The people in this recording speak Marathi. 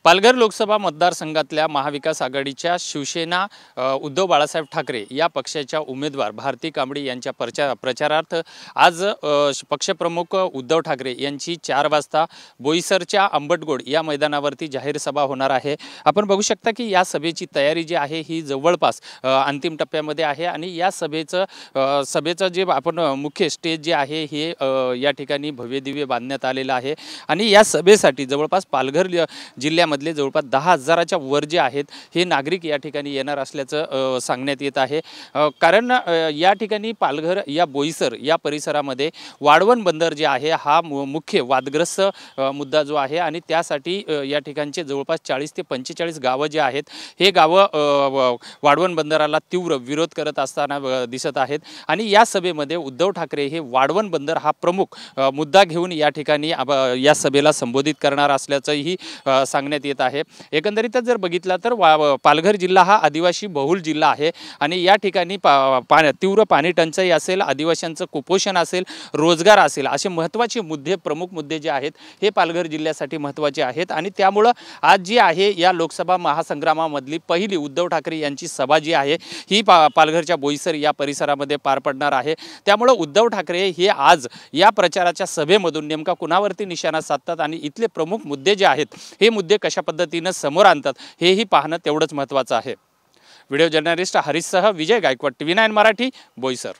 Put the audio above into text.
पालघर लोकसभा मतदारसंघातल्या महाविकास आघाडीच्या शिवसेना उद्धव बाळासाहेब ठाकरे या पक्षाच्या उमेदवार भारती कांबडी यांच्या प्रचारार्थ आज पक्षप्रमुख उद्धव ठाकरे यांची 4 वाजता बोईसरच्या अंबटगोड या मैदानावरती जाहीर सभा होणार आहे। आपण बघू शकता की या सभेची तयारी जी आहे ही जवळपास अंतिम टप्प्यामध्ये आहे आणि या सभेचं जे आपण मुख्य स्टेज जे आहे हे या ठिकाणी भव्य दिव्य बांधण्यात आलेलं आहे आणि या सभेसाठी जवळपास पालघर जिल्ह्यामधले जवळपास 10,000च्या वर जे आहेत हे नागरिक या ठिकाणी येणार असल्याचं सांगण्यात येत आहे। कारण या ठिकाणी पालघर या बोईसर या परिसरामध्ये वाढवण बंदर जे आहे हा मुख्य वादग्रस्त मुद्दा जो आहे आणि त्यासाठी या ठिकाणचे जवळपास 40 ते 45 गावं जे आहेत हे गावं वाढवण बंदराला तीव्र विरोध करत असताना दिसत आहेत आणि या सभेमध्ये उद्धव ठाकरे हे वाढवण बंदर हा प्रमुख मुद्दा घेऊन या ठिकाणी या सभेला संबोधित करणार असल्याचंही सांगण्यात येत आहे। एकंदरीतच जर बघितलं तर पालघर जिल्हा हा आदिवासी बहुल जिल्हा आहे आणि या ठिकाणी तीव्र पाणी टंचाई असेल, आदिवासींचं कुपोषण असेल, रोजगार असेल असे महत्त्वाचे मुद्दे प्रमुख मुद्दे जे आहेत हे पालघर जिल्ह्यासाठी महत्त्वाचे आहेत आणि त्यामुळे आज जी आहे या लोकसभा महासंग्रामामधली पहिली उद्धव ठाकरे यांची सभा जी आहे ही पालघरच्या बोईसर या परिसरामध्ये पार पडणार आहे। त्यामुळे उद्धव ठाकरे हे आज या प्रचाराच्या सभेमधून नेमका कुणावरती निशाणा साधतात आणि इथले प्रमुख मुद्दे जे आहेत हे मुद्दे कशा पद्धतीने समोर आणतात हेही पाहणं तेवढंच महत्त्वाचं आहे। व्हिडिओ जर्नलिस्ट हरीशसह विजय गायकवाड, TV9 मराठी, बोईसर।